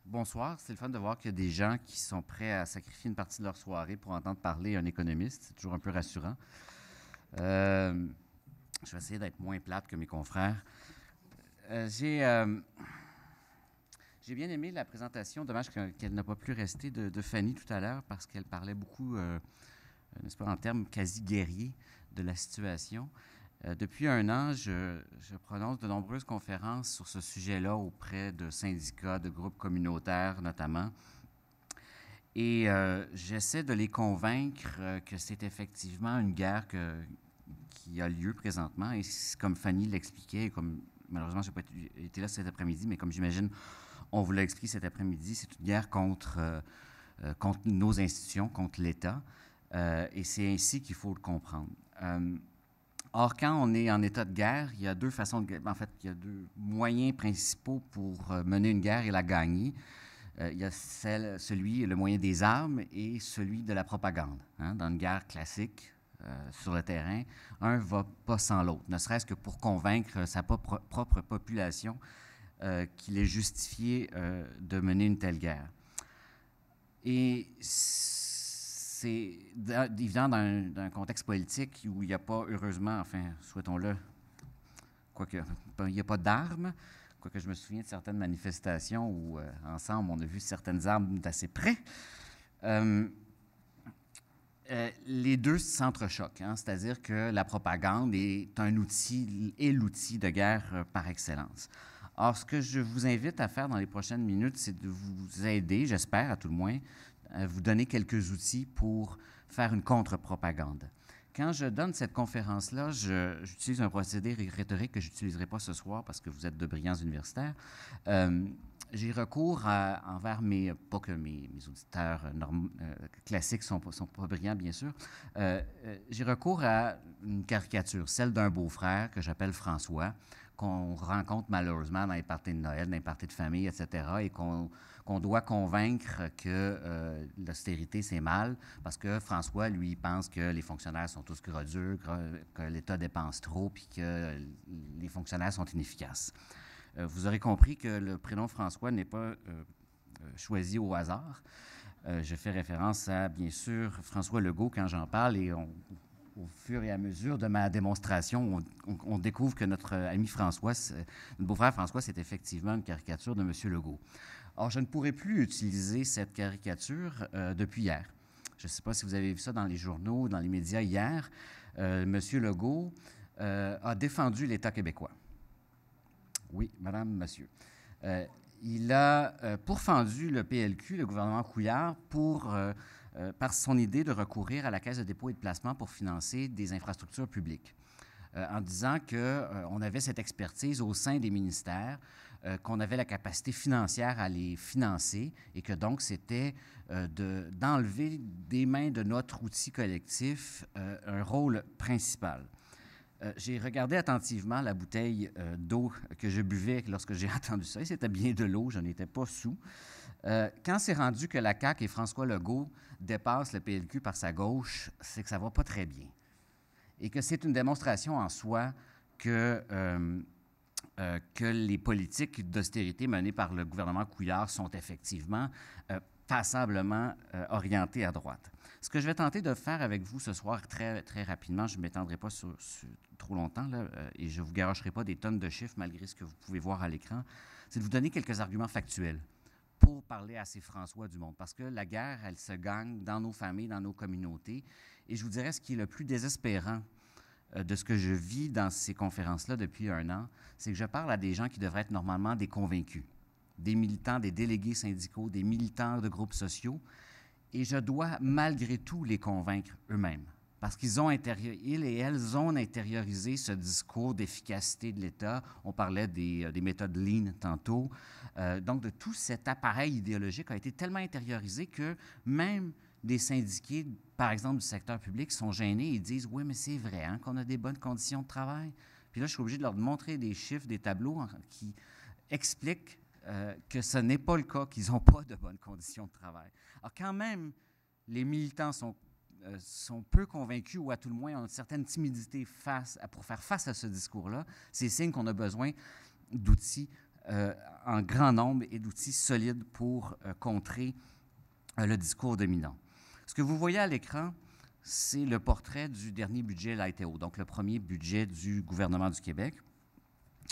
Bonsoir, c'est le fun de voir qu'il y a des gens qui sont prêts à sacrifier une partie de leur soirée pour entendre parler un économiste. C'est toujours un peu rassurant. Euh, je vais essayer d'être moins plate que mes confrères. Euh, j'ai, euh, j'ai bien aimé la présentation, dommage qu'elle n'a pas pu rester, de Fanny tout à l'heure parce qu'elle parlait beaucoup, n'est-ce pas, en termes quasi guerriers de la situation. Depuis un an, je prononce de nombreuses conférences sur ce sujet-là auprès de syndicats, de groupes communautaires notamment. Et j'essaie de les convaincre que c'est effectivement une guerre qui a lieu présentement. Et comme Fanny l'expliquait, comme malheureusement je n'ai pas été là cet après-midi, mais comme j'imagine on vous l'a expliqué cet après-midi, c'est une guerre contre nos institutions, contre l'État. Et c'est ainsi qu'il faut le comprendre. Or, quand on est en état de guerre, il y a deux façons en fait, il y a deux moyens principaux pour mener une guerre et la gagner. Il y a le moyen des armes et celui de la propagande. Hein. Dans une guerre classique, sur le terrain, un ne va pas sans l'autre, ne serait-ce que pour convaincre sa propre population qu'il est justifié de mener une telle guerre. Et c'est évident dans un contexte politique où il n'y a pas, heureusement, enfin, souhaitons-le, quoique, il n'y a pas d'armes, quoique je me souviens de certaines manifestations où, ensemble, on a vu certaines armes d'assez près. Les deux s'entrechoquent, hein, c'est-à-dire que la propagande est l'outil de guerre par excellence. Or, ce que je vous invite à faire dans les prochaines minutes, c'est de vous aider, j'espère à tout le moins, à vous donner quelques outils pour faire une contre-propagande. Quand je donne cette conférence-là, j'utilise un procédé rhétorique que je n'utiliserai pas ce soir parce que vous êtes de brillants universitaires. J'ai recours envers pas que mes auditeurs classiques sont pas brillants, bien sûr, j'ai recours à une caricature, celle d'un beau-frère que j'appelle François, qu'on rencontre malheureusement dans les parties de Noël, dans les parties de famille, etc., et qu'on doit convaincre que l'austérité, c'est mal, parce que François, lui, pense que les fonctionnaires sont tous gros-durs, que l'État dépense trop, puis que les fonctionnaires sont inefficaces. Vous aurez compris que le prénom François n'est pas choisi au hasard. Je fais référence à, bien sûr, François Legault quand j'en parle, et au fur et à mesure de ma démonstration, on découvre que notre ami François, notre beau-frère François, c'est effectivement une caricature de M. Legault. Or, je ne pourrais plus utiliser cette caricature depuis hier. Je ne sais pas si vous avez vu ça dans les journaux, dans les médias hier. M. Legault a défendu l'État québécois. Oui, madame, monsieur. Il a pourfendu le PLQ, le gouvernement Couillard, par son idée de recourir à la Caisse de dépôt et de placement pour financer des infrastructures publiques, en disant qu'on avait cette expertise au sein des ministères, qu'on avait la capacité financière à les financer et que donc c'était d'enlever des mains de notre outil collectif un rôle principal. J'ai regardé attentivement la bouteille d'eau que je buvais lorsque j'ai entendu ça, et c'était bien de l'eau, je n'étais pas sous. Quand c'est rendu que la CAQ et François Legault dépassent le PLQ par sa gauche, c'est que ça ne va pas très bien. Et que c'est une démonstration en soi que les politiques d'austérité menées par le gouvernement Couillard sont effectivement passablement orientées à droite. Ce que je vais tenter de faire avec vous ce soir très, très rapidement, je ne m'étendrai pas sur trop longtemps là, et je ne vous garocherai pas des tonnes de chiffres malgré ce que vous pouvez voir à l'écran, c'est de vous donner quelques arguments factuels pour parler à ces François du monde. Parce que la guerre, elle se gagne dans nos familles, dans nos communautés. Et je vous dirais ce qui est le plus désespérant de ce que je vis dans ces conférences-là depuis un an, c'est que je parle à des gens qui devraient être normalement des convaincus, des militants, des délégués syndicaux, des militants de groupes sociaux, et je dois malgré tout les convaincre eux-mêmes. Parce qu'ils ils et elles ont intériorisé ce discours d'efficacité de l'État. On parlait des méthodes lean tantôt. Donc, de tout cet appareil idéologique a été tellement intériorisé que même des syndiqués, par exemple du secteur public, sont gênés et disent « Oui, mais c'est vrai hein, qu'on a des bonnes conditions de travail. » Puis là, je suis obligé de leur montrer des chiffres, des tableaux qui expliquent que ce n'est pas le cas, qu'ils n'ont pas de bonnes conditions de travail. Alors, quand même, les militants sont peu convaincus ou à tout le moins ont une certaine timidité pour faire face à ce discours-là, c'est signe qu'on a besoin d'outils en grand nombre et d'outils solides pour contrer le discours dominant. Ce que vous voyez à l'écran, c'est le portrait du dernier budget LITEO, donc le premier budget du gouvernement du Québec.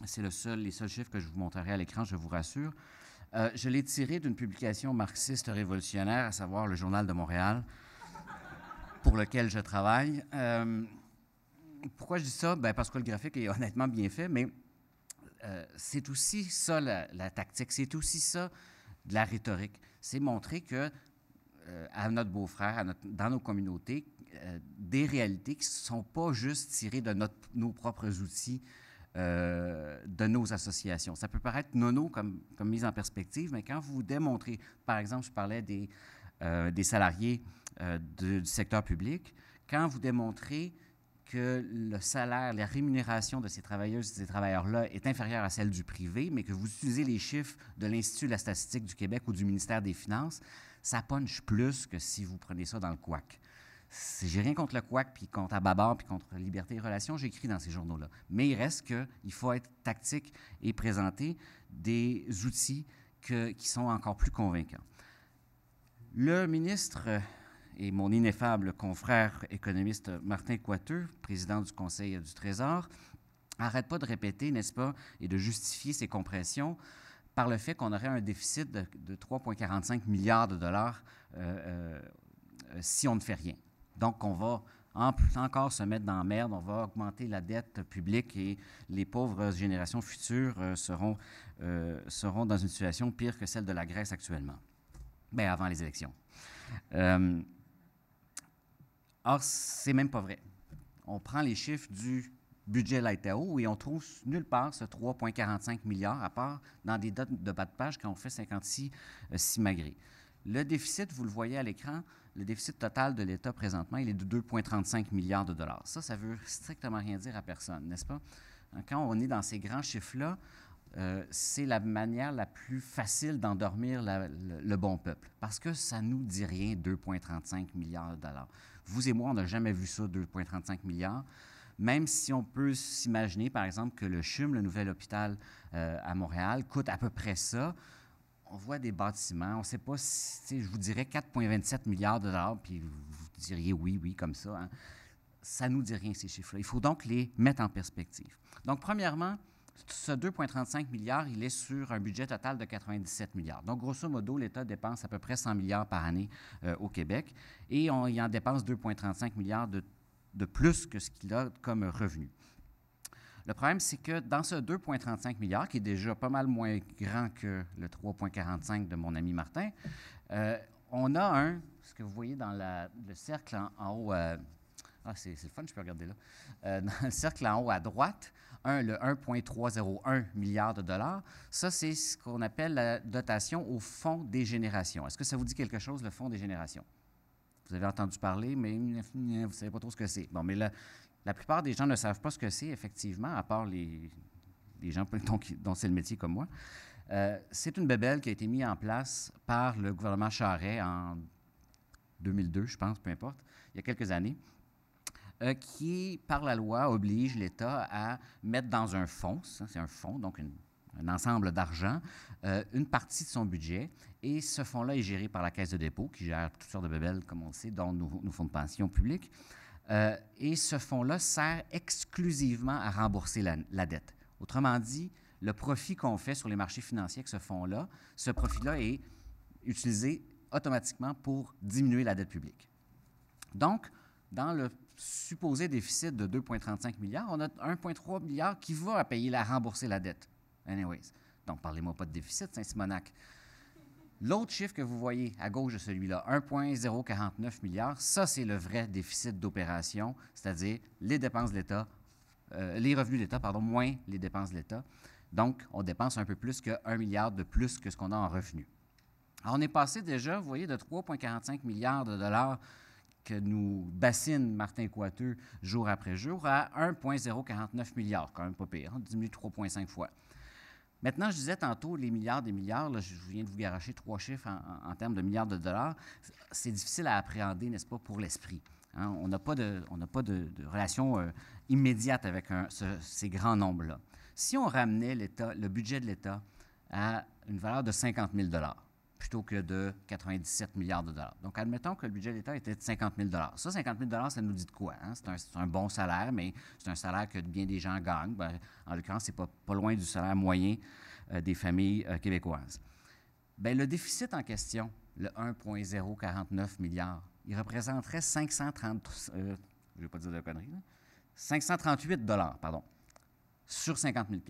C'est les seuls chiffres que je vous montrerai à l'écran, je vous rassure. Je l'ai tiré d'une publication marxiste révolutionnaire, à savoir le Journal de Montréal, pour lequel je travaille. Pourquoi je dis ça? Bien, parce que le graphique est honnêtement bien fait, mais c'est aussi ça la tactique, c'est aussi ça de la rhétorique. C'est montrer que à notre beau-frère, dans nos communautés, des réalités qui ne sont pas juste tirées de nos propres outils, de nos associations. Ça peut paraître nono comme mise en perspective, mais quand vous démontrez, par exemple, je parlais des salariés du secteur public, quand vous démontrez que le salaire, la rémunération de ces travailleuses et ces travailleurs-là est inférieure à celle du privé, mais que vous utilisez les chiffres de l'Institut de la statistique du Québec ou du ministère des Finances, ça punch plus que si vous prenez ça dans le couac. J'ai rien contre le couac, puis contre Ababar, puis contre Liberté et Relations, j'écris dans ces journaux-là. Mais il reste qu'il faut être tactique et présenter des outils qui sont encore plus convaincants. Le ministre et mon ineffable confrère économiste Martin Coiteux, président du Conseil du Trésor, n'arrête pas de répéter, n'est-ce pas, et de justifier ces compressions par le fait qu'on aurait un déficit de 3,45 milliards de dollars si on ne fait rien. Donc, on va encore se mettre dans la merde, on va augmenter la dette publique et les pauvres générations futures seront dans une situation pire que celle de la Grèce actuellement, bien avant les élections. Or, c'est même pas vrai. On prend les chiffres du budget LITEO et on trouve nulle part ce 3,45 milliards, à part dans des notes de bas de page quand on fait 56 simagrées. Le déficit, vous le voyez à l'écran, le déficit total de l'État présentement, il est de 2,35 milliards de dollars. Ça veut strictement rien dire à personne, n'est-ce pas? Quand on est dans ces grands chiffres-là, c'est la manière la plus facile d'endormir le bon peuple, parce que ça ne nous dit rien, 2,35 milliards de dollars. Vous et moi, on n'a jamais vu ça, 2,35 milliards, même si on peut s'imaginer, par exemple, que le CHUM, le nouvel hôpital à Montréal, coûte à peu près ça. On voit des bâtiments, on ne sait pas si, je vous dirais 4,27 milliards de dollars, puis vous diriez oui, comme ça. Hein. Ça ne nous dit rien, ces chiffres-là. Il faut donc les mettre en perspective. Donc, premièrement, ce 2,35 milliards, il est sur un budget total de 97 milliards. Donc, grosso modo, l'État dépense à peu près 100 milliards par année au Québec et il en dépense 2,35 milliards de plus que ce qu'il a comme revenu. Le problème, c'est que dans ce 2,35 milliards, qui est déjà pas mal moins grand que le 3,45 de mon ami Martin, on a ce que vous voyez dans le cercle en haut, c'est le fun, je peux regarder là, dans le cercle en haut à droite, le 1,301 milliard de dollars, ça, c'est ce qu'on appelle la dotation au Fonds des générations. Est-ce que ça vous dit quelque chose, le Fonds des générations? Vous avez entendu parler, mais vous ne savez pas trop ce que c'est. Bon, mais la plupart des gens ne savent pas ce que c'est, effectivement, à part les gens dont c'est le métier comme moi. C'est une bébelle qui a été mise en place par le gouvernement Charest en 2002, je pense, peu importe, il y a quelques années, qui, par la loi, oblige l'État à mettre dans un fonds, c'est un fonds, donc un ensemble d'argent, une partie de son budget. Et ce fonds-là est géré par la Caisse de dépôt, qui gère toutes sortes de bébelles, comme on le sait, dont nos fonds de pension publics. Et ce fonds-là sert exclusivement à rembourser la dette. Autrement dit, le profit qu'on fait sur les marchés financiers avec ce fonds-là, ce profit-là est utilisé automatiquement pour diminuer la dette publique. Donc, dans le supposé déficit de 2,35 milliards, on a 1,3 milliard qui va à rembourser la dette. Anyways, donc parlez-moi pas de déficit, Saint-Simonac. L'autre chiffre que vous voyez à gauche de celui-là, 1,049 milliards, ça, c'est le vrai déficit d'opération, c'est-à-dire les dépenses de l'État, les revenus de l'État, moins les dépenses de l'État. Donc, on dépense un peu plus que 1 milliard de plus que ce qu'on a en revenus. Alors, on est passé déjà, vous voyez, de 3,45 milliards de dollars que nous bassine Martin Coiteux jour après jour à 1,049 milliards, quand même pas pire, on diminue 3,5 fois. Maintenant, je disais tantôt les milliards des milliards, là, je viens de vous garocher 3 chiffres en termes de milliards de dollars. C'est difficile à appréhender, n'est-ce pas, pour l'esprit. Hein? On n'a pas de relation immédiate avec ces grands nombres-là. Si on ramenait le budget de l'État à une valeur de 50 000 plutôt que de 97 milliards de dollars. Donc, admettons que le budget de l'État était de 50 000 Ça, 50 000 ça nous dit de quoi? Hein? C'est un bon salaire, mais c'est un salaire que bien des gens gagnent. Ben, en l'occurrence, c'est pas loin du salaire moyen des familles québécoises. Bien, le déficit en question, le 1,049 milliard, il représenterait 530, je ne vais pas dire de conneries, là, 538 pardon, sur 50 000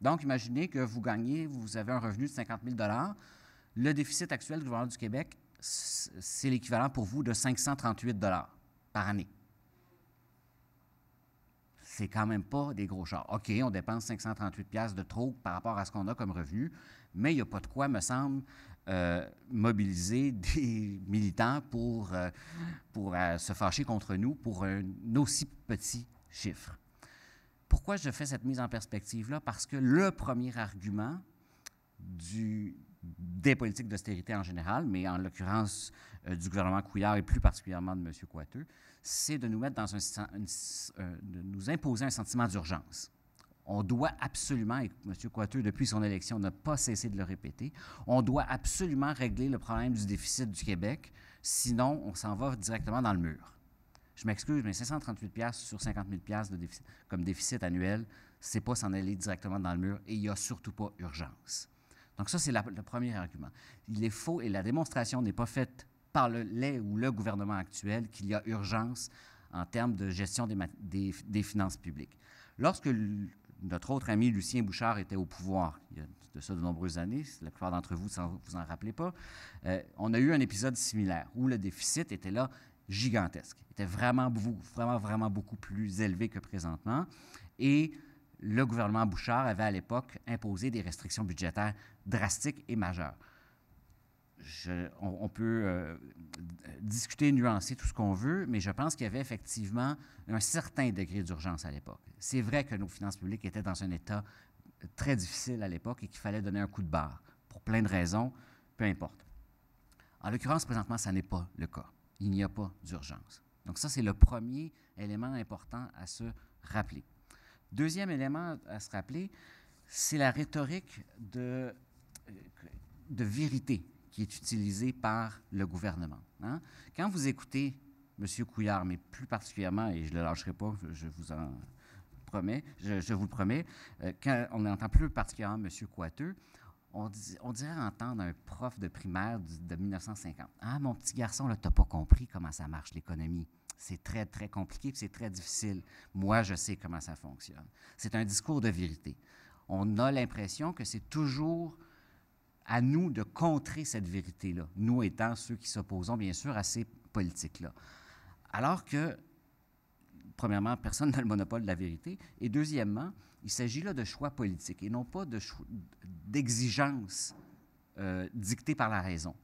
Donc, imaginez que vous gagnez, vous avez un revenu de 50 000 le déficit actuel du gouvernement du Québec, c'est l'équivalent pour vous de 538 par année. C'est quand même pas des gros chars. OK, on dépense 538 de trop par rapport à ce qu'on a comme revenu, mais il n'y a pas de quoi, me semble, mobiliser des militants pour se fâcher contre nous pour un aussi petit chiffre. Pourquoi je fais cette mise en perspective-là? Parce que le premier argument des politiques d'austérité en général, mais en l'occurrence du gouvernement Couillard et plus particulièrement de M. Coiteux, c'est de nous mettre dans de nous imposer un sentiment d'urgence. On doit absolument, et M. Coiteux, depuis son élection, n'a pas cessé de le répéter, on doit absolument régler le problème du déficit du Québec, sinon on s'en va directement dans le mur. Je m'excuse, mais 538 sur 50 000 comme déficit annuel, c'est pas s'en aller directement dans le mur et il n'y a surtout pas urgence. Donc ça, c'est le premier argument. Il est faux et la démonstration n'est pas faite par le gouvernement actuel qu'il y a urgence en termes de gestion des finances publiques. Lorsque notre autre ami Lucien Bouchard était au pouvoir, il y a de ça de nombreuses années, la plupart d'entre vous vous en rappelez pas, on a eu un épisode similaire où le déficit était là gigantesque. Il était vraiment beaucoup plus élevé que présentement. Et le gouvernement Bouchard avait à l'époque imposé des restrictions budgétaires drastiques et majeures. On peut discuter, nuancer tout ce qu'on veut, mais je pense qu'il y avait effectivement un certain degré d'urgence à l'époque. C'est vrai que nos finances publiques étaient dans un état très difficile à l'époque et qu'il fallait donner un coup de barre pour plein de raisons, peu importe. En l'occurrence, présentement, ça n'est pas le cas. Il n'y a pas d'urgence. Donc ça, c'est le premier élément important à se rappeler. Deuxième élément à se rappeler, c'est la rhétorique de vérité qui est utilisée par le gouvernement. Hein? Quand vous écoutez M. Couillard, mais plus particulièrement, et je ne le lâcherai pas, je vous le promets, quand on entend plus particulièrement M. Coiteux, on dirait entendre un prof de primaire de 1950. « Ah, mon petit garçon, tu n'as pas compris comment ça marche l'économie. C'est très, très compliqué et c'est très difficile. Moi, je sais comment ça fonctionne. » C'est un discours de vérité. On a l'impression que c'est toujours à nous de contrer cette vérité-là, nous étant ceux qui s'opposons, bien sûr, à ces politiques-là. Alors que, premièrement, personne n'a le monopole de la vérité, et deuxièmement, il s'agit là de choix politiques et non pas d'exigences dictées par la raison.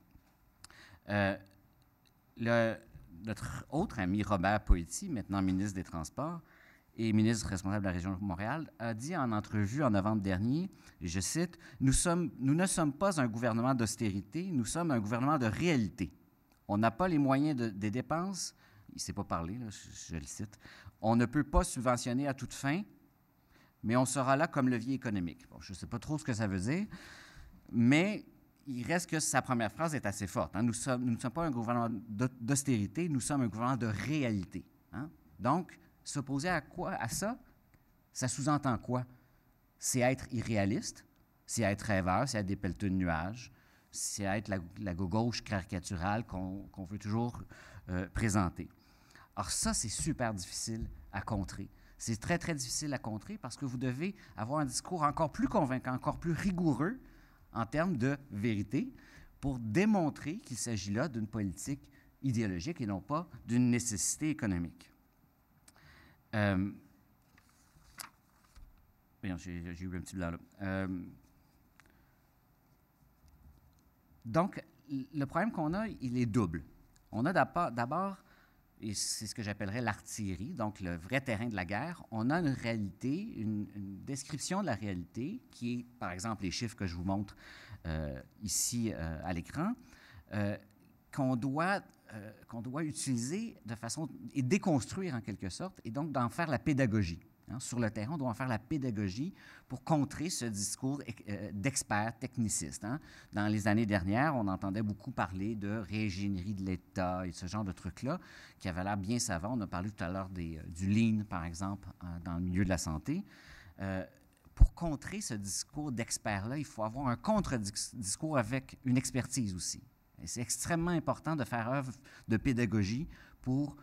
Notre autre ami, Robert Poëti, maintenant ministre des Transports et ministre responsable de la région de Montréal, a dit en entrevue en novembre dernier, et je cite, « Nous ne sommes pas un gouvernement d'austérité, nous sommes un gouvernement de réalité. On n'a pas les moyens des dépenses, il ne s'est pas parlé, là, je le cite, on ne peut pas subventionner à toute fin, mais on sera là comme levier économique. » Bon, je ne sais pas trop ce que ça veut dire, mais il reste que sa première phrase est assez forte. Hein. Nous ne sommes pas un gouvernement d'austérité, nous sommes un gouvernement de réalité. Hein. Donc, s'opposer à quoi? À ça? Ça sous-entend quoi? C'est être irréaliste, c'est être rêveur, c'est être des pelleteux de nuages, c'est être la gauche caricaturale qu'on veut toujours présenter. Alors ça, c'est super difficile à contrer. C'est très, très difficile à contrer parce que vous devez avoir un discours encore plus convaincant, encore plus rigoureux en termes de vérité pour démontrer qu'il s'agit là d'une politique idéologique et non pas d'une nécessité économique. J'ai eu un petit blanc là. Donc, le problème qu'on a, il est double. On a d'abord, et c'est ce que j'appellerais l'artillerie, donc le vrai terrain de la guerre, on a une réalité, une description de la réalité qui est, par exemple, les chiffres que je vous montre ici à l'écran, qu'on doit utiliser de façon et déconstruire en quelque sorte, et donc d'en faire la pédagogie. Hein. Sur le terrain, on doit en faire la pédagogie pour contrer ce discours d'experts technicistes. Hein. Dans les années dernières, on entendait beaucoup parler de réingénierie de l'État et ce genre de trucs-là qui avaient l'air bien savants. On a parlé tout à l'heure du lean, par exemple, dans le milieu de la santé. Pour contrer ce discours d'experts-là, il faut avoir un contre-discours avec une expertise aussi. Et c'est extrêmement important de faire œuvre de pédagogie pour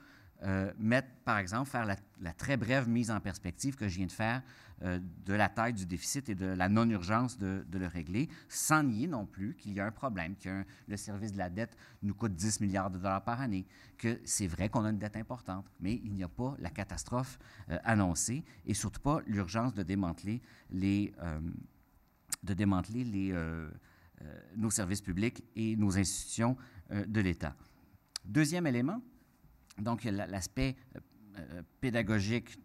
mettre, par exemple, faire la très brève mise en perspective que je viens de faire de la taille du déficit et de la non-urgence de le régler, sans nier non plus qu'il y a un problème, que le service de la dette nous coûte 10 milliards de dollars par année, que c'est vrai qu'on a une dette importante, mais il n'y a pas la catastrophe annoncée et surtout pas l'urgence de démanteler nos services publics et nos institutions de l'État. Deuxième élément, donc l'aspect pédagogique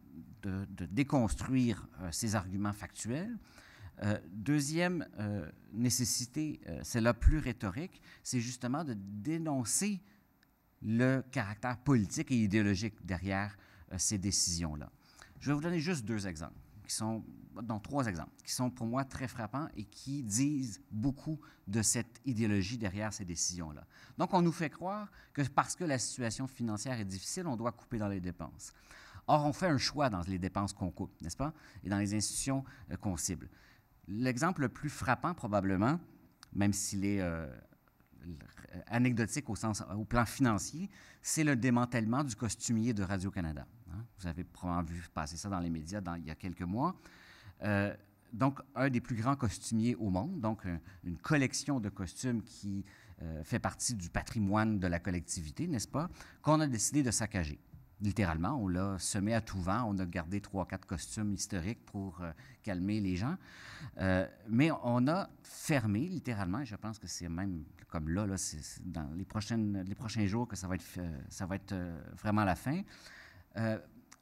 de déconstruire ces arguments factuels. Deuxième nécessité, celle-là plus rhétorique, c'est justement de dénoncer le caractère politique et idéologique derrière ces décisions-là. Je vais vous donner juste trois exemples, qui sont pour moi très frappants et qui disent beaucoup de cette idéologie derrière ces décisions-là. Donc, on nous fait croire que parce que la situation financière est difficile, on doit couper dans les dépenses. Or, on fait un choix dans les dépenses qu'on coupe, n'est-ce pas, et dans les institutions qu'on cible. L'exemple le plus frappant, probablement, même s'il est anecdotique au plan financier, c'est le démantèlement du costumier de Radio-Canada. Hein? Vous avez probablement vu passer ça dans les médias il y a quelques mois. Donc, un des plus grands costumiers au monde, donc une collection de costumes qui fait partie du patrimoine de la collectivité, n'est-ce pas, qu'on a décidé de saccager. Littéralement, on l'a semé à tout vent, on a gardé 3-4 costumes historiques pour calmer les gens, mais on a fermé littéralement, et je pense que c'est même comme là c'est dans les prochains jours que ça va être vraiment la fin,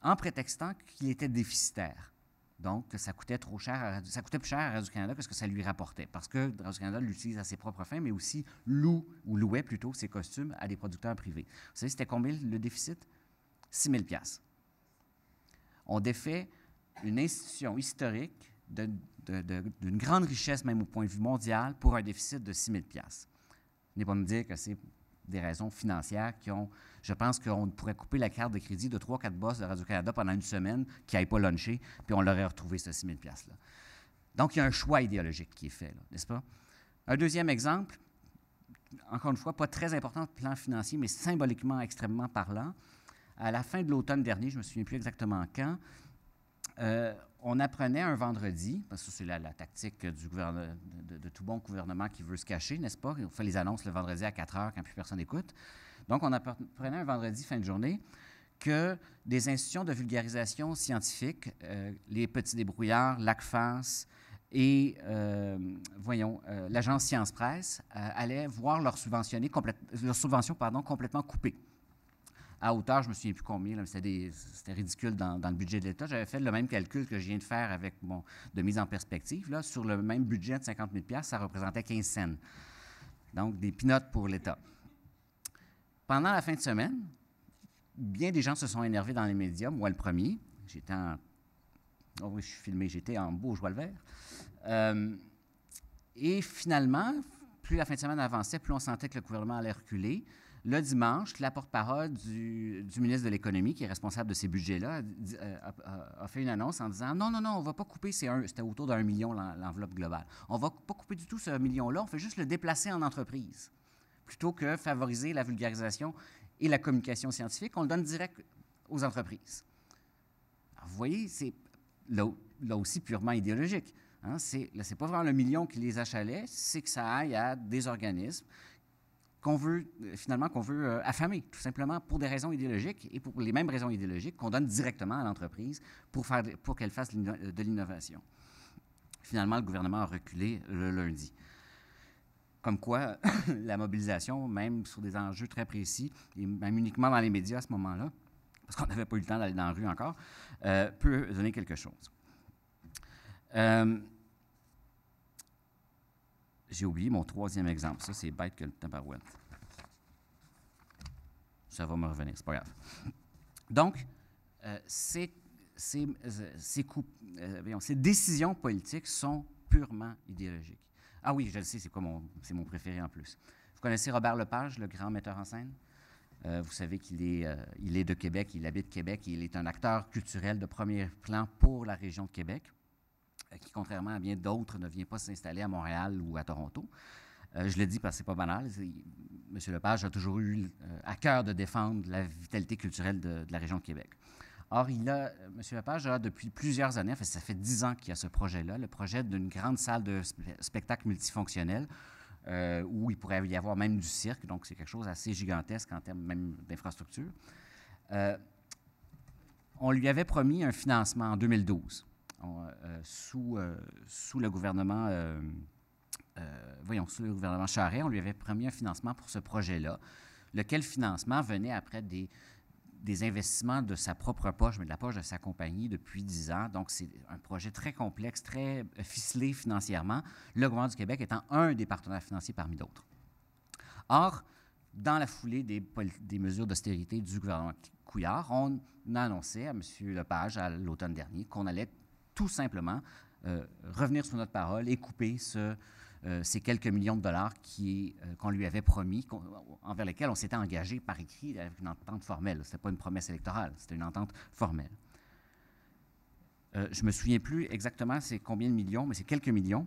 en prétextant qu'il était déficitaire. Donc, que ça coûtait plus cher à Radio-Canada que ce que ça lui rapportait, parce que Radio-Canada l'utilise à ses propres fins, mais aussi louait plutôt ses costumes à des producteurs privés. Vous savez, c'était combien le déficit? 6 000 $. On défait une institution historique d'une grande richesse, même au point de vue mondial, pour un déficit de 6 000 $. N'est pas me dire que c'est des raisons financières qui ont... Je pense qu'on pourrait couper la carte de crédit de 3-4 boss de Radio-Canada pendant une semaine qui n'aillent pas luncher, puis on l'aurait retrouvé, ce 6 000 $-là. Donc, il y a un choix idéologique qui est fait, là, n'est-ce pas? Un deuxième exemple, encore une fois, pas très important de plan financier, mais symboliquement extrêmement parlant. À la fin de l'automne dernier, je ne me souviens plus exactement quand, on apprenait un vendredi, parce que c'est la tactique de tout bon gouvernement qui veut se cacher, n'est-ce pas? On fait les annonces le vendredi à 4 heures quand plus personne n'écoute. Donc, on apprenait un vendredi fin de journée que des institutions de vulgarisation scientifique, les Petits Débrouillards, l'ACFAS et, l'agence Science Presse, allaient voir leur subvention complètement coupée. À hauteur, je ne me souviens plus combien, là, c'était ridicule dans le budget de l'État. J'avais fait le même calcul que je viens de faire avec de mise en perspective. Là, sur le même budget de 50 000 $, ça représentait 15 cents. Donc, des peanuts pour l'État. Pendant la fin de semaine, bien des gens se sont énervés dans les médias, moi le premier. J'étais en beau joie le vert. Et finalement, plus la fin de semaine avançait, plus on sentait que le gouvernement allait reculer. Le dimanche, la porte-parole du ministre de l'Économie, qui est responsable de ces budgets-là, a fait une annonce en disant « Non, on ne va pas couper, c'était autour d'1 million l'enveloppe globale. On ne va pas couper du tout ce million-là, on fait juste le déplacer en entreprise. Plutôt que favoriser la vulgarisation et la communication scientifique, on le donne direct aux entreprises. » Alors, vous voyez, c'est là aussi purement idéologique. Hein? C'est pas vraiment le million qui les achalait, c'est que ça aille à des organismes qu'on veut affamer, tout simplement pour des raisons idéologiques et pour les mêmes raisons idéologiques qu'on donne directement à l'entreprise pour qu'elle fasse de l'innovation. Finalement, le gouvernement a reculé le lundi. Comme quoi, la mobilisation, même sur des enjeux très précis, et même uniquement dans les médias à ce moment-là, parce qu'on n'avait pas eu le temps d'aller dans la rue encore, peut donner quelque chose. J'ai oublié mon troisième exemple. Ça, c'est bête que le tabarouette. Ça va me revenir, c'est pas grave. Donc, c'est ces décisions politiques sont purement idéologiques. Ah oui, je le sais, c'est mon préféré en plus. Vous connaissez Robert Lepage, le grand metteur en scène? Vous savez qu'il est de Québec, il habite Québec, il est un acteur culturel de premier plan pour la région de Québec, qui, contrairement à bien d'autres, ne vient pas s'installer à Montréal ou à Toronto. Je le dis parce que c'est pas banal. M. Lepage a toujours eu à cœur de défendre la vitalité culturelle de la région de Québec. Or, M. Lepage a depuis plusieurs années, enfin, ça fait 10 ans qu'il y a ce projet-là, le projet d'une grande salle de spectacle multifonctionnel, où il pourrait y avoir même du cirque, donc c'est quelque chose d'assez gigantesque en termes même d'infrastructure. On lui avait promis un financement en 2012, sous le gouvernement, sous le gouvernement Charest, on lui avait promis un financement pour ce projet-là, lequel financement venait après des investissements de sa propre poche, mais de la poche de sa compagnie depuis 10 ans. Donc, c'est un projet très complexe, très ficelé financièrement, le gouvernement du Québec étant un des partenaires financiers parmi d'autres. Or, dans la foulée des mesures d'austérité du gouvernement Couillard, on a annoncé à M. Lepage, à l'automne dernier, qu'on allait tout simplement revenir sur notre parole et couper ces quelques millions de dollars qu'on lui avait promis, envers lesquels on s'était engagé par écrit avec une entente formelle. Ce n'était pas une promesse électorale, c'était une entente formelle. Je ne me souviens plus exactement c'est combien de millions, mais c'est quelques millions.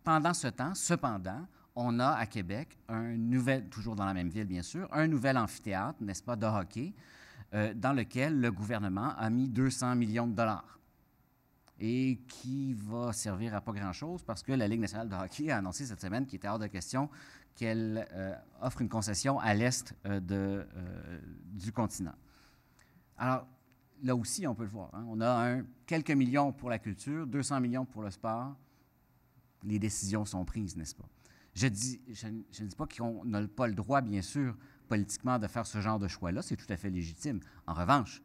Pendant ce temps, cependant, on a à Québec toujours dans la même ville bien sûr, un nouvel amphithéâtre, n'est-ce pas, de hockey, dans lequel le gouvernement a mis 200 millions de dollars. Et qui va servir à pas grand-chose parce que la Ligue nationale de hockey a annoncé cette semaine qu'il était hors de question qu'elle offre une concession à l'est du continent. Alors, là aussi, on peut le voir. Hein, on a quelques millions pour la culture, 200 millions pour le sport. Les décisions sont prises, n'est-ce pas? Je ne dis pas qu'on n'a pas le droit, bien sûr, politiquement, de faire ce genre de choix-là. C'est tout à fait légitime. En revanche,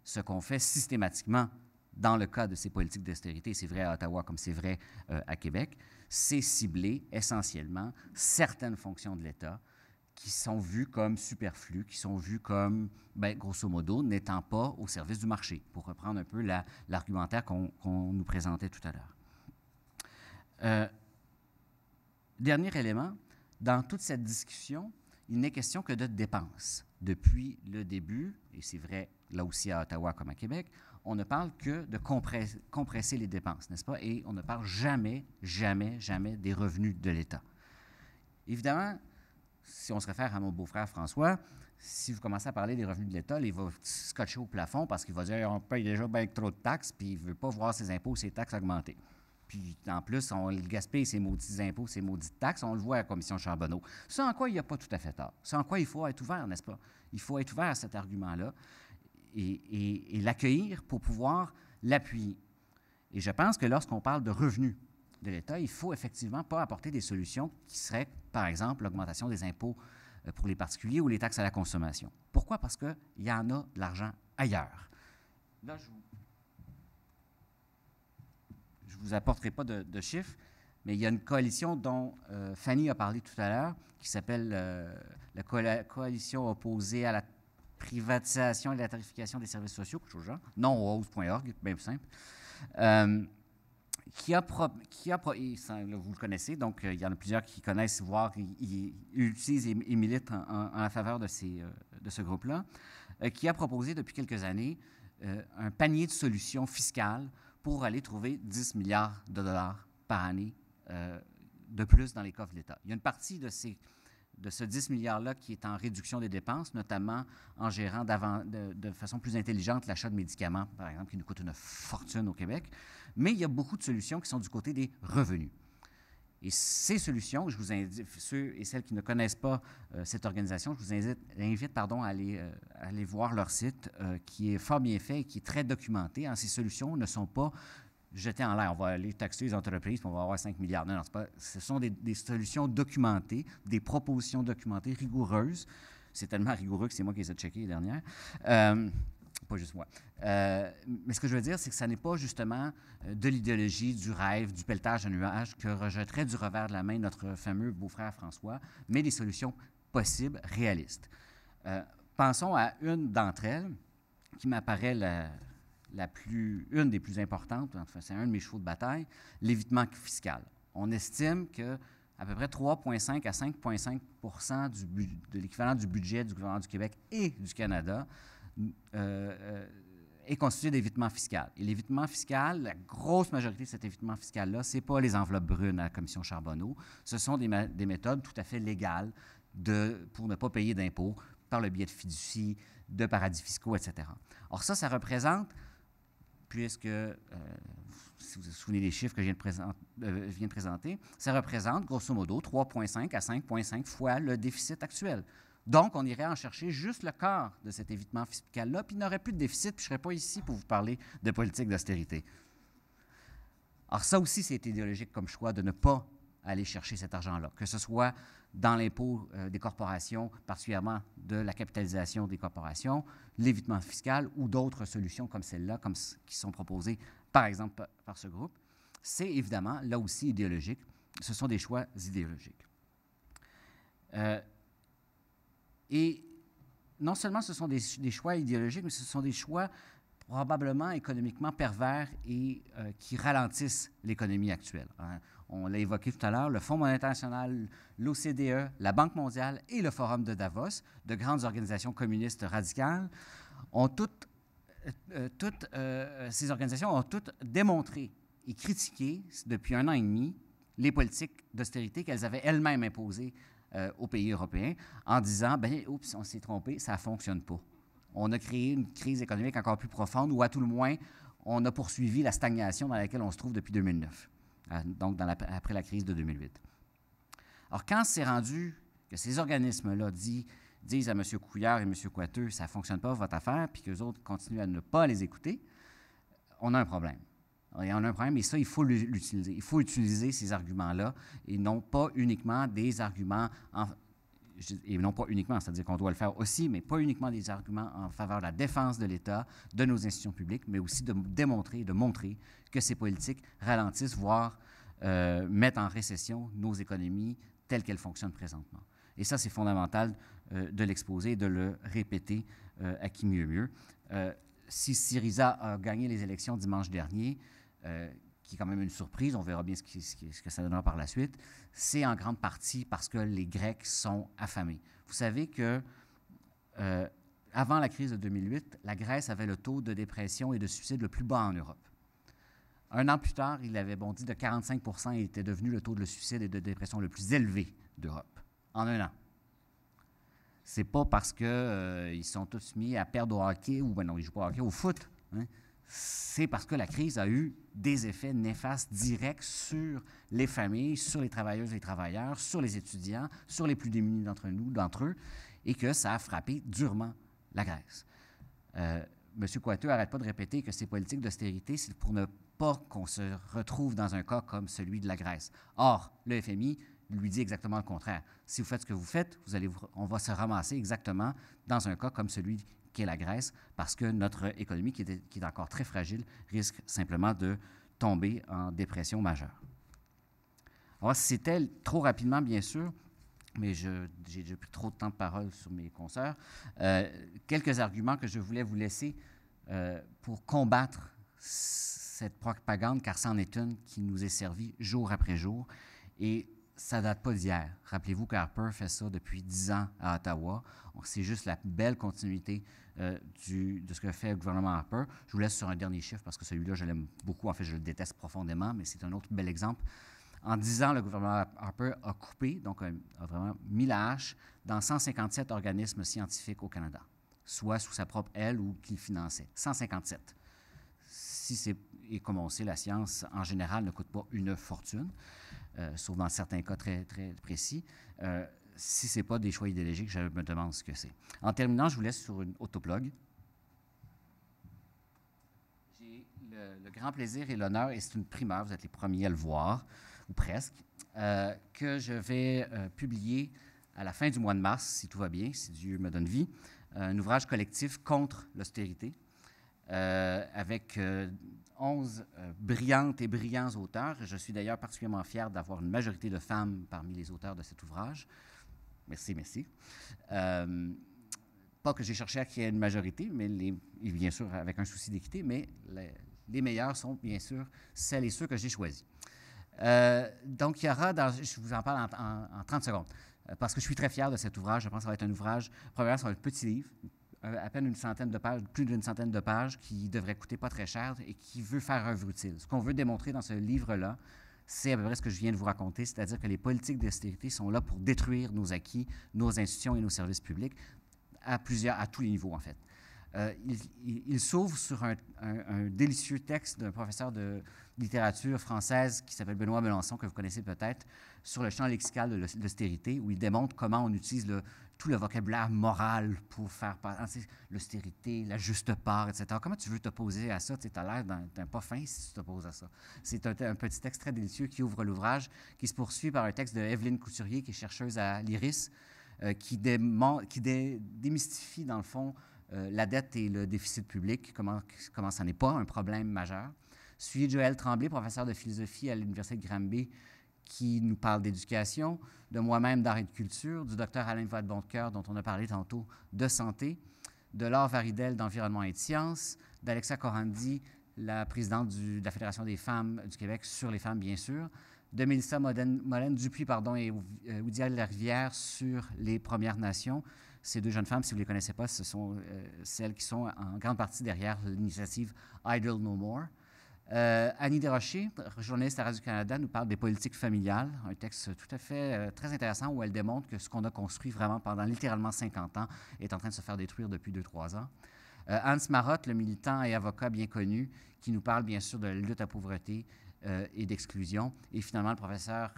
ce qu'on fait systématiquement dans le cas de ces politiques d'austérité, c'est vrai à Ottawa comme c'est vrai à Québec, c'est cibler essentiellement certaines fonctions de l'État qui sont vues comme superflues, qui sont vues comme, grosso modo, n'étant pas au service du marché, pour reprendre un peu l'argumentaire qu'on nous présentait tout à l'heure. Dernier élément, dans toute cette discussion, il n'est question que de dépenses. Depuis le début, et c'est vrai là aussi à Ottawa comme à Québec, on ne parle que de compresser les dépenses, n'est-ce pas? Et on ne parle jamais, jamais, jamais des revenus de l'État. Évidemment, si on se réfère à mon beau-frère François, si vous commencez à parler des revenus de l'État, il va scotcher au plafond parce qu'il va dire on paye déjà bien trop de taxes, puis il ne veut pas voir ses impôts, ses taxes augmenter. Puis en plus, on gaspille ses maudits impôts, ses maudites taxes, on le voit à la commission Charbonneau. Ce en quoi il n'y a pas tout à fait tort. Ce en quoi il faut être ouvert, n'est-ce pas? Il faut être ouvert à cet argument-là et l'accueillir pour pouvoir l'appuyer. Et je pense que lorsqu'on parle de revenus de l'État, il ne faut effectivement pas apporter des solutions qui seraient, par exemple, l'augmentation des impôts pour les particuliers ou les taxes à la consommation. Pourquoi? Parce qu'il y en a de l'argent ailleurs. Là, je ne vous apporterai pas de chiffres, mais il y a une coalition dont Fanny a parlé tout à l'heure, qui s'appelle la coalition opposée à la privatisation et la tarification des services sociaux, quelque chose genre, non-hausse.org, bien simple, vous le connaissez, donc il y en a plusieurs qui connaissent, voire ils utilisent et militent en la faveur de ce groupe-là, qui a proposé depuis quelques années un panier de solutions fiscales pour aller trouver 10 milliards de dollars par année de plus dans les coffres de l'État. Il y a une partie de ce 10 milliards-là qui est en réduction des dépenses, notamment en gérant de façon plus intelligente l'achat de médicaments, par exemple, qui nous coûte une fortune au Québec. Mais il y a beaucoup de solutions qui sont du côté des revenus. Et ces solutions, je vous invite, ceux et celles qui ne connaissent pas cette organisation, je vous invite à aller voir leur site, qui est fort bien fait et qui est très documenté. Ces solutions ne sont pas jetées en l'air. On va aller taxer les entreprises, puis on va avoir 5 milliards. Non, ce sont des solutions documentées, des propositions documentées rigoureuses. C'est tellement rigoureux que c'est moi qui les ai checkées les dernières. Pas juste moi. Mais ce que je veux dire, c'est que ça n'est pas justement de l'idéologie, du rêve, du pelletage de nuages que rejetterait du revers de la main notre fameux beau-frère François, mais des solutions possibles, réalistes. Pensons à une d'entre elles, qui m'apparaît une des plus importantes, enfin, c'est un de mes chevaux de bataille, l'évitement fiscal. On estime que à peu près 3,5 à 5,5 de l'équivalent du budget du gouvernement du Québec et du Canada est constitué d'évitement fiscal. Et l'évitement fiscal, la grosse majorité de cet évitement fiscal-là, ce n'est pas les enveloppes brunes à la Commission Charbonneau. Ce sont des méthodes tout à fait légales pour ne pas payer d'impôts par le biais de fiducies, de paradis fiscaux, etc. Or ça représente, puisque, si vous vous souvenez des chiffres que je viens de présenter, ça représente, grosso modo, 3,5 à 5,5 fois le déficit actuel. Donc, on irait en chercher juste le quart de cet évitement fiscal-là, puis il n'y aurait plus de déficit, puis je ne serais pas ici pour vous parler de politique d'austérité. Alors, ça aussi, c'est idéologique comme choix de ne pas aller chercher cet argent-là, que ce soit dans l'impôt des corporations, particulièrement de la capitalisation des corporations, l'évitement fiscal ou d'autres solutions comme celle-là, qui sont proposées, par exemple, par ce groupe. C'est évidemment, là aussi, idéologique. Ce sont des choix idéologiques. Et non seulement ce sont des choix idéologiques, mais ce sont des choix probablement économiquement pervers et qui ralentissent l'économie actuelle. On l'a évoqué tout à l'heure, le Fonds monétaire international, l'OCDE, la Banque mondiale et le Forum de Davos, de grandes organisations communistes radicales, ces organisations ont toutes démontré et critiqué depuis 1 an et demi les politiques d'austérité qu'elles avaient elles-mêmes imposées aux pays européens en disant, oups, on s'est trompé, ça ne fonctionne pas. On a créé une crise économique encore plus profonde ou à tout le moins, on a poursuivi la stagnation dans laquelle on se trouve depuis 2009, donc après la crise de 2008. Alors, quand c'est rendu que ces organismes-là disent à M. Couillard et M. Coiteux, ça ne fonctionne pas votre affaire, puis qu'eux autres continuent à ne pas les écouter, on a un problème. Et on a un problème, et ça, il faut l'utiliser. Il faut utiliser ces arguments-là, et non pas uniquement des arguments, et non pas uniquement, c'est-à-dire qu'on doit le faire aussi, mais pas uniquement des arguments en faveur de la défense de l'État, de nos institutions publiques, mais aussi de démontrer, de montrer que ces politiques ralentissent, voire mettent en récession nos économies telles qu'elles fonctionnent présentement. Et ça, c'est fondamental de l'exposer et de le répéter à qui mieux mieux. Si Syriza a gagné les élections dimanche dernier, qui est quand même une surprise, on verra bien ce que ça donnera par la suite, c'est en grande partie parce que les Grecs sont affamés. Vous savez que avant la crise de 2008, la Grèce avait le taux de dépression et de suicide le plus bas en Europe. 1 an plus tard, il avait bondi de 45 % et était devenu le taux de suicide et de dépression le plus élevé d'Europe, en 1 an. C'est pas parce qu'ils sont tous mis à perdre au hockey, ou non, ils ne jouent pas au hockey, au foot. Hein? C'est parce que la crise a eu des effets néfastes directs sur les familles, sur les travailleuses et les travailleurs, sur les étudiants, sur les plus démunis d'entre eux, et que ça a frappé durement la Grèce. M. Coiteux n'arrête pas de répéter que ces politiques d'austérité, c'est pour ne pas qu'on se retrouve dans un cas comme celui de la Grèce. Or, le FMI lui dit exactement le contraire. Si vous faites ce que vous faites, on va se ramasser exactement dans un cas comme celui qu'est la Grèce, parce que notre économie, qui est encore très fragile, risque simplement de tomber en dépression majeure. Alors, c'était trop rapidement, bien sûr, mais j'ai déjà pris trop de temps de parole sur mes consoeurs. Quelques arguments que je voulais vous laisser pour combattre cette propagande, car c'en est une qui nous est servie jour après jour. Et ça ne date pas d'hier. Rappelez-vous qu'Harper fait ça depuis 10 ans à Ottawa. C'est juste la belle continuité de ce que fait le gouvernement Harper. Je vous laisse sur un dernier chiffre parce que celui-là, je l'aime beaucoup. En fait, je le déteste profondément, mais c'est un autre bel exemple. En 10 ans, le gouvernement Harper a coupé, donc a vraiment mis la hache dans 157 organismes scientifiques au Canada, soit sous sa propre aile ou qu'il finançait. 157. Et comme on sait, la science, en général, ne coûte pas une fortune, sauf dans certains cas très, très précis. Si ce n'est pas des choix idéologiques, je me demande ce que c'est. En terminant, je vous laisse sur une autoplug. J'ai le grand plaisir et l'honneur, et c'est une primeur, vous êtes les premiers à le voir, ou presque, que je vais publier à la fin du mois de mars, si tout va bien, si Dieu me donne vie, un ouvrage collectif contre l'austérité, avec 11 brillantes et brillants auteurs. Je suis d'ailleurs particulièrement fier d'avoir une majorité de femmes parmi les auteurs de cet ouvrage. Merci, merci. Pas que j'ai cherché à créer une majorité, mais et bien sûr avec un souci d'équité, mais les meilleurs sont bien sûr celles et ceux que j'ai choisis. Donc, il y aura, je vous en parle en 30 secondes, parce que je suis très fier de cet ouvrage. Je pense que ça va être un ouvrage, premièrement, ça va être un petit livre, à peine une centaine de pages, plus d'une centaine de pages, qui devrait coûter pas très cher et qui veut faire œuvre utile. Ce qu'on veut démontrer dans ce livre-là, c'est à peu près ce que je viens de vous raconter, c'est-à-dire que les politiques d'austérité sont là pour détruire nos acquis, nos institutions et nos services publics à tous les niveaux, en fait. Il s'ouvre sur un délicieux texte d'un professeur de littérature française qui s'appelle Benoît Melançon, que vous connaissez peut-être, sur le champ lexical de l'austérité, où il démontre comment on utilise tout le vocabulaire moral pour faire passer l'austérité, la juste part, etc. Comment tu veux t'opposer à ça? Tu as l'air d'un pas fin si tu t'opposes à ça. C'est un petit texte très délicieux qui ouvre l'ouvrage, qui se poursuit par un texte de Evelyne Couturier, qui est chercheuse à l'IRIS, qui démystifie, dans le fond, la dette et le déficit public, comment ça n'est pas un problème majeur. Suivi de Joël Tremblay, professeur de philosophie à l'Université de Granby, qui nous parle d'éducation, de moi-même d'art et de culture, du docteur Alain Vadeboncoeur, dont on a parlé tantôt, de santé, de Laure Varidel d'environnement et de sciences, d'Alexa Corandi, la présidente de la Fédération des femmes du Québec, sur les femmes, bien sûr, de Mélissa Molène Dupuis et Oudial Larivière sur les Premières Nations. Ces deux jeunes femmes, si vous ne les connaissez pas, ce sont celles qui sont en grande partie derrière l'initiative Idle No More. Annie Desrochers, journaliste à Radio-Canada, nous parle des politiques familiales, un texte tout à fait très intéressant où elle démontre que ce qu'on a construit vraiment pendant littéralement 50 ans est en train de se faire détruire depuis 2-3 ans. Hans Marotte, le militant et avocat bien connu, qui nous parle bien sûr de la lutte à la pauvreté et d'exclusion. Et finalement, le professeur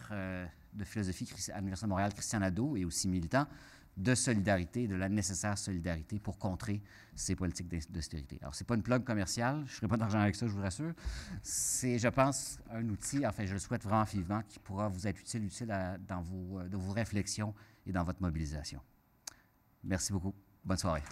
de philosophie à l'Université de Montréal, Christian Nadeau, est aussi militant de solidarité, de la nécessaire solidarité pour contrer ces politiques d'austérité. Alors, ce n'est pas une plug commerciale, je ne ferai pas d'argent avec ça, je vous rassure. C'est, je pense, un outil, enfin, je le souhaite vraiment vivement, qui pourra vous être utile dans vos réflexions et dans votre mobilisation. Merci beaucoup. Bonne soirée.